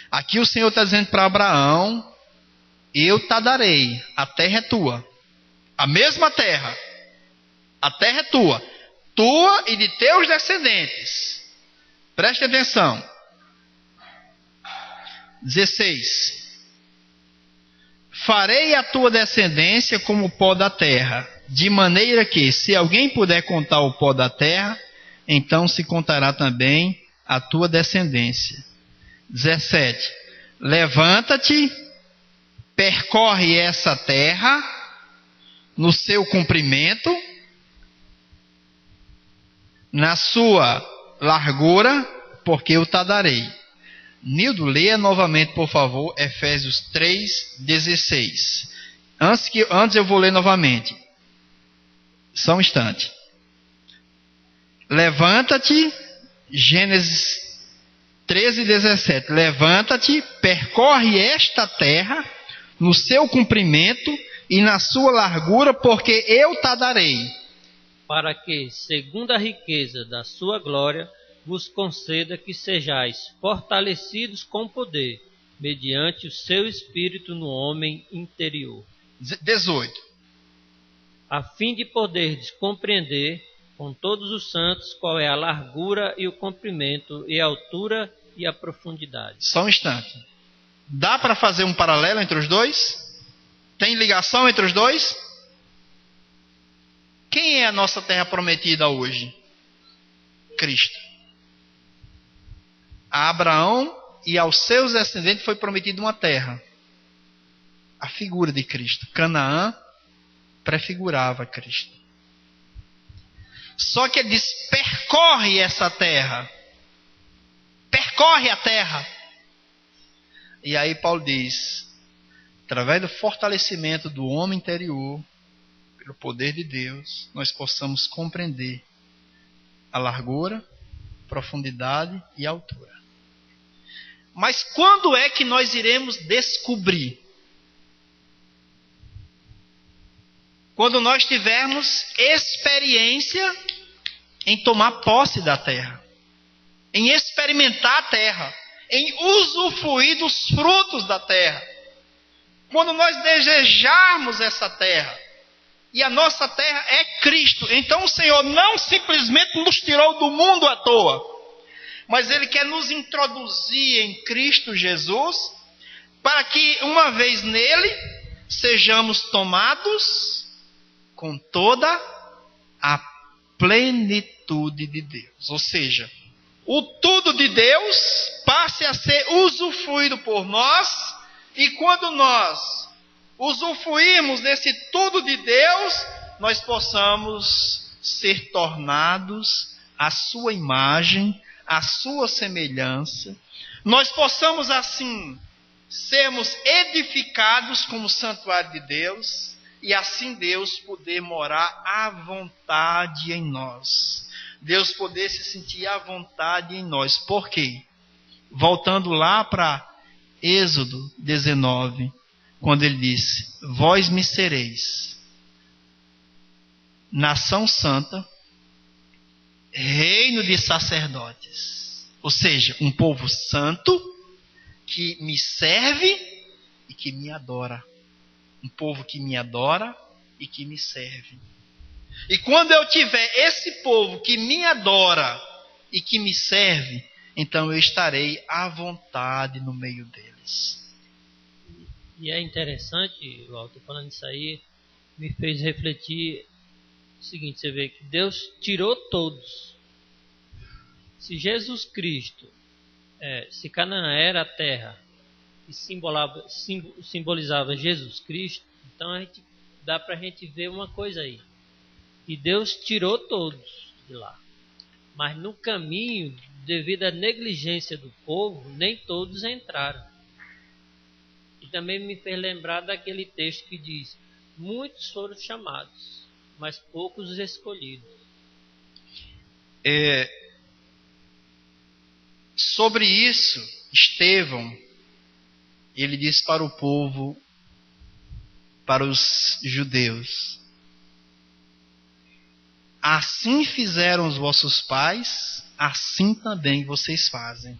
Aqui o Senhor está dizendo para Abraão, eu te darei, a terra é tua. A mesma terra, a terra é tua. Tua e de teus descendentes. Preste atenção. 16. Farei a tua descendência como o pó da terra, de maneira que, se alguém puder contar o pó da terra, então se contará também a tua descendência. 17. Levanta-te, percorre essa terra no seu comprimento, na sua largura, porque eu te darei. Nildo, leia novamente, por favor, Efésios 3, 16. Antes eu vou ler novamente. Só um instante. Levanta-te, Gênesis 13:17. Levanta-te, percorre esta terra no seu comprimento e na sua largura, porque eu te darei. Para que, segundo a riqueza da sua glória, vos conceda que sejais fortalecidos com poder, mediante o seu Espírito no homem interior. 18. A fim de poderdes compreender com todos os santos qual é a largura e o comprimento e a altura e a profundidade. Só um instante. Dá para fazer um paralelo entre os dois? Tem ligação entre os dois? Quem é a nossa terra prometida hoje? Cristo. A Abraão e aos seus descendentes foi prometida uma terra. A figura de Cristo. Canaã prefigurava Cristo. Só que ele diz: percorre essa terra. Percorre a terra. E aí Paulo diz: através do fortalecimento do homem interior, pelo poder de Deus, nós possamos compreender a largura, profundidade e altura. Mas quando é que nós iremos descobrir? Quando nós tivermos experiência em tomar posse da terra, em experimentar a terra, em usufruir dos frutos da terra. Quando nós desejarmos essa terra, e a nossa terra é Cristo, então o Senhor não simplesmente nos tirou do mundo à toa, mas Ele quer nos introduzir em Cristo Jesus, para que uma vez nele, sejamos tomados com toda a plenitude de Deus. Ou seja, o tudo de Deus passe a ser usufruído por nós, e quando nós usufruirmos desse tudo de Deus, nós possamos ser tornados à sua imagem, à sua semelhança. Nós possamos assim sermos edificados como santuário de Deus, e assim Deus poder morar à vontade em nós. Deus poder se sentir à vontade em nós. Por quê? Voltando lá para Êxodo 19, quando ele disse: vós me sereis nação santa, reino de sacerdotes. Ou seja, um povo santo que me serve e que me adora. Um povo que me adora e que me serve. E quando eu tiver esse povo que me adora e que me serve, então eu estarei à vontade no meio deles. E é interessante, Walter, falando isso aí, me fez refletir o seguinte: você vê que Deus tirou todos. Se Jesus Cristo, se Canaã era a terra e simbolizava Jesus Cristo, então dá para a gente ver uma coisa aí. E Deus tirou todos de lá. Mas no caminho, devido à negligência do povo, nem todos entraram. E também me fez lembrar daquele texto que diz: muitos foram chamados, mas poucos os escolhidos. Sobre isso, Estevão, ele disse para o povo, para os judeus: assim fizeram os vossos pais, assim também vocês fazem,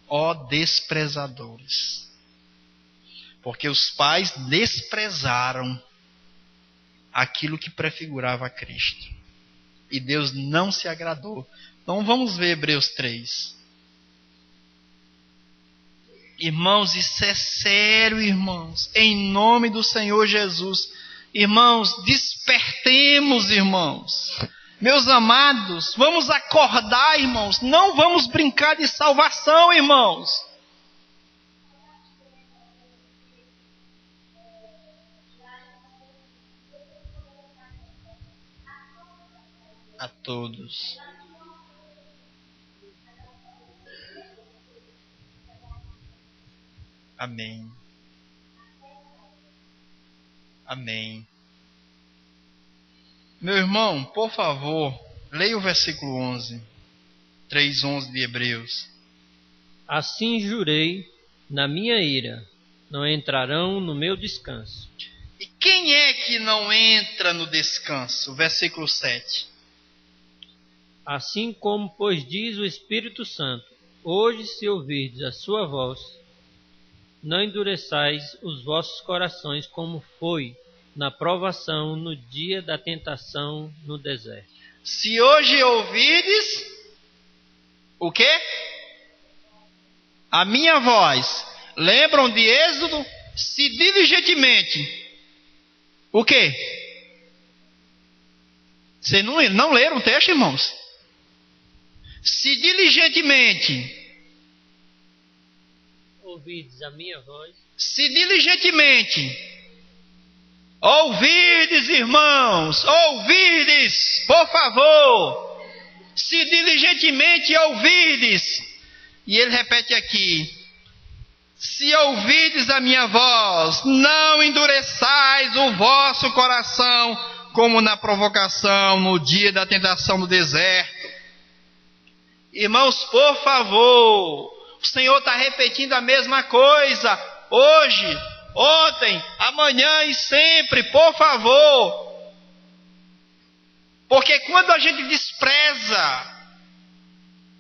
ó desprezadores. Porque os pais desprezaram aquilo que prefigurava a Cristo. E Deus não se agradou. Então vamos ver Hebreus 3. Irmãos, isso é sério, irmãos. Em nome do Senhor Jesus. Irmãos, despertemos, irmãos. Meus amados, vamos acordar, irmãos. Não vamos brincar de salvação, irmãos. A todos. Amém. Amém. Meu irmão, por favor, leia o versículo 11. 3:11 de Hebreus. Assim jurei na minha ira, não entrarão no meu descanso. E quem é que não entra no descanso? Versículo 7. Assim como, pois, diz o Espírito Santo, hoje, se ouvirdes a sua voz, não endureçais os vossos corações, como foi na provação no dia da tentação no deserto. Se hoje ouvirdes, o quê? A minha voz. Lembram de Êxodo? Se diligentemente. O quê? Vocês não leram o texto, irmãos? Se diligentemente. Ouvides a minha voz. Se diligentemente. Ouvides, irmãos. Ouvides, por favor. Se diligentemente ouvides. E ele repete aqui. Se ouvides a minha voz, não endureçais o vosso coração, como na provocação, no dia da tentação do deserto. Irmãos, por favor, o Senhor está repetindo a mesma coisa, hoje, ontem, amanhã e sempre, por favor. Porque quando a gente despreza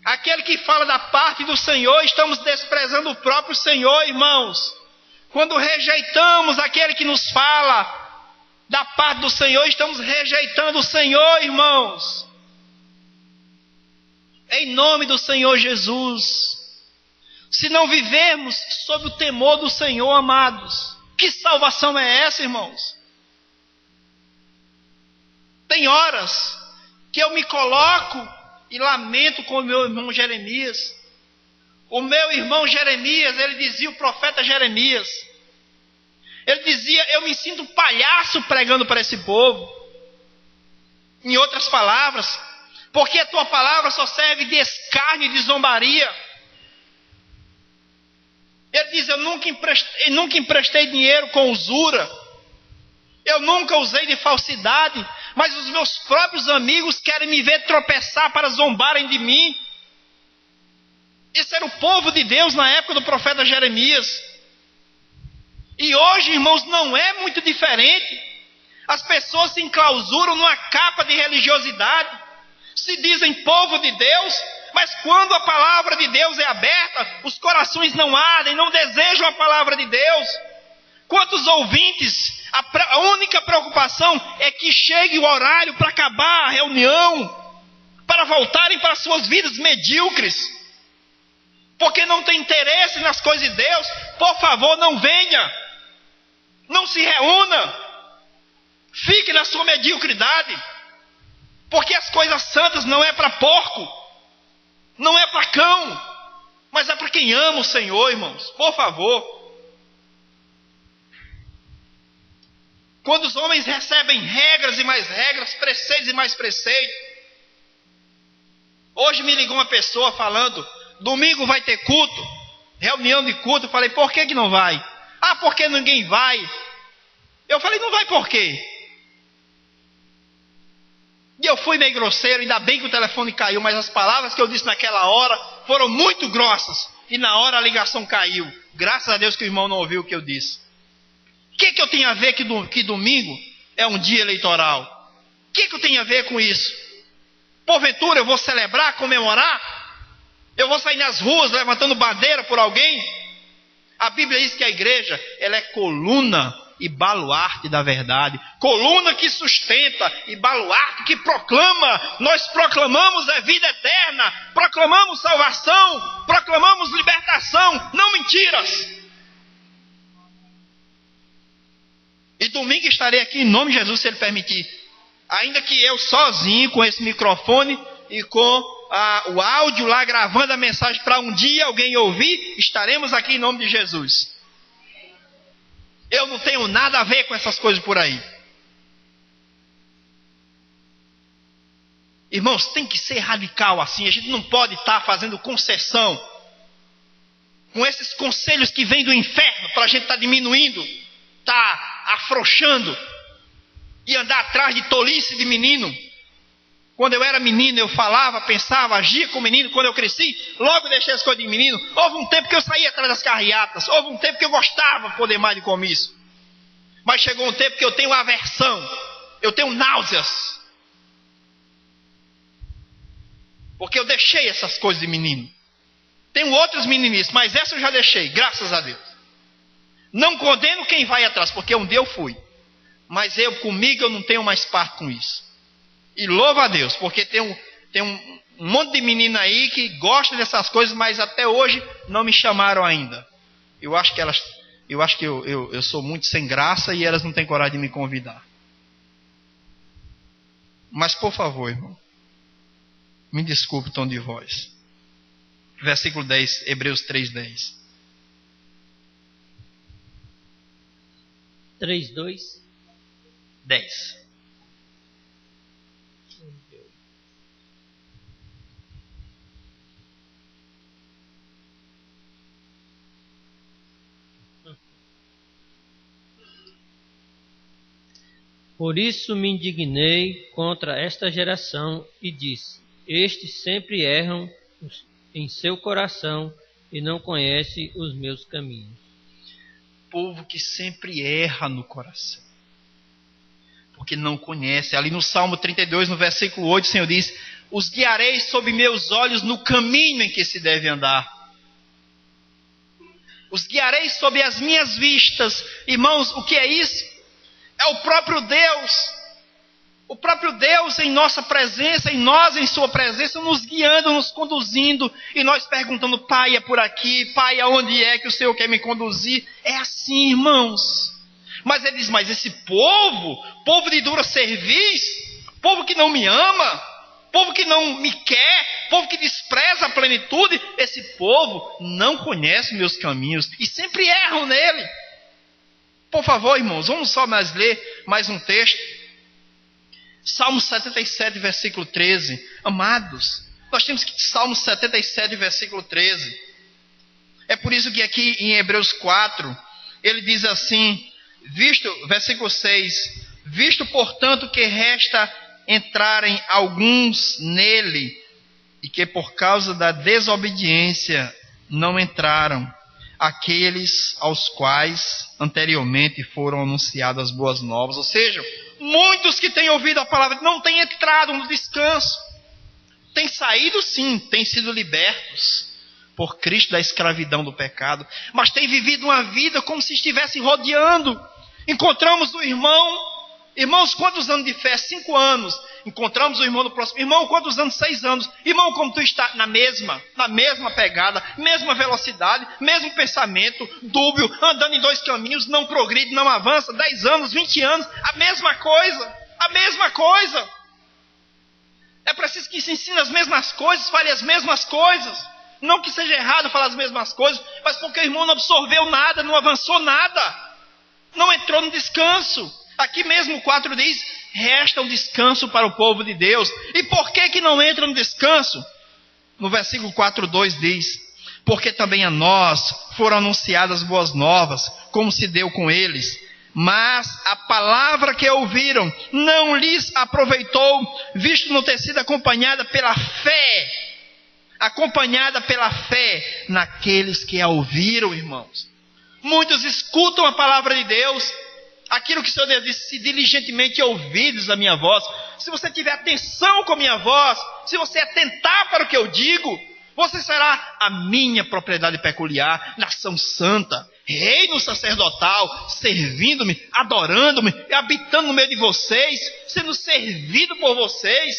aquele que fala da parte do Senhor, estamos desprezando o próprio Senhor, irmãos. Quando rejeitamos aquele que nos fala da parte do Senhor, estamos rejeitando o Senhor, irmãos. Em nome do Senhor Jesus. Se não vivermos sob o temor do Senhor, amados, que salvação é essa, irmãos? Tem horas que eu me coloco e lamento com o meu irmão Jeremias. O meu irmão Jeremias, ele dizia, o profeta Jeremias, ele dizia, eu me sinto palhaço pregando para esse povo. Em outras palavras, porque a tua palavra só serve de escárnio e de zombaria. Ele diz, eu nunca emprestei dinheiro com usura, eu nunca usei de falsidade, mas os meus próprios amigos querem me ver tropeçar para zombarem de mim. Esse era o povo de Deus na época do profeta Jeremias. E hoje, irmãos, não é muito diferente. As pessoas se enclausuram numa capa de religiosidade, se dizem povo de Deus, mas quando a palavra de Deus é aberta, os corações não ardem, não desejam a palavra de Deus. Quantos ouvintes, a única preocupação é que chegue o horário para acabar a reunião, para voltarem para suas vidas medíocres, porque não tem interesse nas coisas de Deus. Por favor, não venha, não se reúna, fique na sua mediocridade, porque as coisas santas não é para porco, não é para cão, mas é para quem ama o Senhor, irmãos. Por favor. Quando os homens recebem regras e mais regras, preceitos e mais preceitos. Hoje me ligou uma pessoa falando, domingo vai ter culto, reunião de culto. Eu falei, por que não vai? Ah, porque ninguém vai. Eu falei, não vai por quê? E eu fui meio grosseiro, ainda bem que o telefone caiu, mas as palavras que eu disse naquela hora foram muito grossas. E na hora a ligação caiu. Graças a Deus que o irmão não ouviu o que eu disse. O que eu tenho a ver que domingo é um dia eleitoral? O que eu tenho a ver com isso? Porventura eu vou celebrar, comemorar? Eu vou sair nas ruas levantando bandeira por alguém? A Bíblia diz que a igreja, ela é coluna e baluarte da verdade. Coluna que sustenta e baluarte que proclama. Nós proclamamos a vida eterna, proclamamos salvação, proclamamos libertação, não mentiras. E domingo estarei aqui em nome de Jesus, se Ele permitir. Ainda que eu sozinho, com esse microfone e com o áudio lá gravando a mensagem para um dia alguém ouvir, estaremos aqui em nome de Jesus. Eu não tenho nada a ver com essas coisas por aí. Irmãos, tem que ser radical assim. A gente não pode estar fazendo concessão com esses conselhos que vêm do inferno para a gente estar diminuindo, estar afrouxando e andar atrás de tolice de menino. Quando eu era menino, eu falava, pensava, agia como menino. Quando eu cresci, logo deixei as coisas de menino. Houve um tempo que eu saía atrás das carreatas. Houve um tempo que eu gostava de poder mais de comício. Mas chegou um tempo que eu tenho aversão. Eu tenho náuseas. Porque eu deixei essas coisas de menino. Tenho outras meninices, mas essa eu já deixei, graças a Deus. Não condeno quem vai atrás, porque um dia eu fui. Mas comigo eu não tenho mais parte com isso. E louvo a Deus, porque tem um monte de menina aí que gosta dessas coisas, mas até hoje não me chamaram ainda. Eu acho que eu sou muito sem graça e elas não têm coragem de me convidar. Mas por favor, irmão, me desculpe o tom de voz. Versículo 10, Hebreus 3:10. 3:2. 10. Por isso me indignei contra esta geração e disse: estes sempre erram em seu coração e não conhecem os meus caminhos. Povo que sempre erra no coração, porque não conhece. Ali no Salmo 32, no versículo 8, o Senhor diz: os guiarei sob meus olhos no caminho em que se deve andar. Os guiarei sob as minhas vistas. Irmãos, o que é isso? É o próprio Deus. O próprio Deus em nossa presença, em nós em sua presença, nos guiando, nos conduzindo, e nós perguntando: Pai, é por aqui? Pai, aonde é que o Senhor quer me conduzir? É assim, irmãos. Mas ele diz: mas esse povo de dura cerviz, povo que não me ama, povo que não me quer, povo que despreza a plenitude, esse povo não conhece meus caminhos e sempre erram nele. Por favor, irmãos, vamos só ler mais um texto. Salmo 77, versículo 13. Amados, nós temos que Salmo 77, versículo 13. É por isso que aqui em Hebreus 4, ele diz assim, versículo 6, visto, portanto, que resta entrarem alguns nele, e que por causa da desobediência não entraram, aqueles aos quais anteriormente foram anunciadas as boas novas. Ou seja, muitos que têm ouvido a palavra não têm entrado no descanso. Têm saído sim, têm sido libertos por Cristo da escravidão do pecado, mas têm vivido uma vida como se estivessem rodeando. Encontramos o irmão, irmãos, quantos anos de fé? 5 anos. Encontramos o irmão no próximo. Irmão, quantos anos? 6 anos. Irmão, como tu está? Na mesma pegada, mesma velocidade, mesmo pensamento, dúbio, andando em 2 caminhos, não progride, não avança. 10 anos, 20 anos, a mesma coisa. É preciso que se ensine as mesmas coisas, fale as mesmas coisas. Não que seja errado falar as mesmas coisas, mas porque o irmão não absorveu nada, não avançou nada, não entrou no descanso. Aqui mesmo o 4 diz: resta um descanso para o povo de Deus. E por que não entra no descanso? No versículo 4:2 diz: porque também a nós foram anunciadas boas novas, como se deu com eles. Mas a palavra que ouviram não lhes aproveitou, visto não ter sido acompanhada pela fé naqueles que a ouviram, irmãos. Muitos escutam a palavra de Deus, aquilo que o Senhor Deus disse: se diligentemente ouvides a minha voz. Se você tiver atenção com a minha voz, se você atentar para o que eu digo, você será a minha propriedade peculiar, nação santa, reino sacerdotal, servindo-me, adorando-me, habitando no meio de vocês, sendo servido por vocês.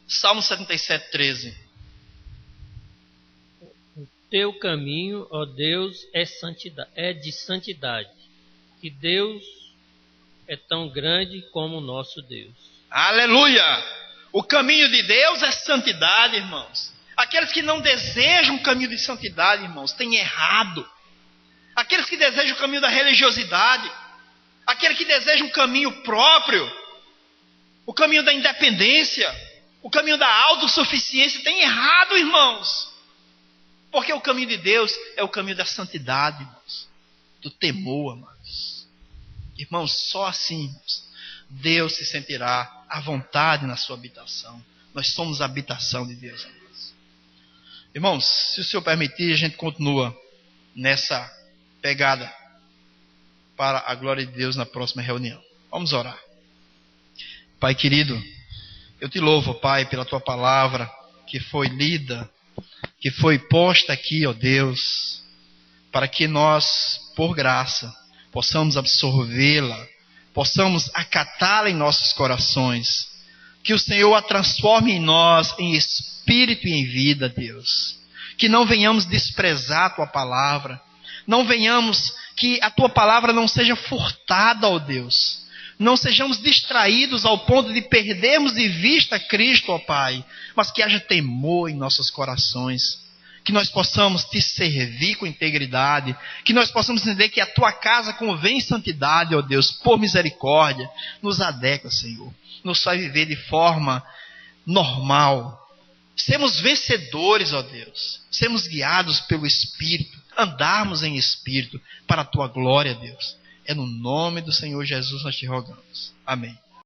Salmo 77, 13. O teu caminho, ó Deus, é de santidade. Que Deus é tão grande como o nosso Deus. Aleluia! O caminho de Deus é santidade, irmãos. Aqueles que não desejam o caminho de santidade, irmãos, têm errado. Aqueles que desejam o caminho da religiosidade, aqueles que desejam um caminho próprio, o caminho da independência, o caminho da autossuficiência, têm errado, irmãos. Porque o caminho de Deus é o caminho da santidade, irmãos, do temor, irmãos. Irmãos, só assim, irmãos, Deus se sentirá à vontade na sua habitação. Nós somos a habitação de Deus. Irmãos, se o Senhor permitir, a gente continua nessa pegada para a glória de Deus na próxima reunião. Vamos orar. Pai querido, eu te louvo, Pai, pela tua palavra que foi lida, que foi posta aqui, ó Deus, para que nós, por graça, possamos absorvê-la, possamos acatá-la em nossos corações, que o Senhor a transforme em nós em espírito e em vida, Deus, que não venhamos desprezar a tua palavra, não venhamos, que a tua palavra não seja furtada, ó Deus, não sejamos distraídos ao ponto de perdermos de vista Cristo, ó Pai, mas que haja temor em nossos corações, que nós possamos te servir com integridade, que nós possamos entender que a tua casa convém em santidade, ó Deus, por misericórdia, nos adequa, Senhor, nos faz viver de forma normal, sermos vencedores, ó Deus, sermos guiados pelo Espírito, andarmos em Espírito, para a tua glória, Deus. É no nome do Senhor Jesus nós te rogamos. Amém.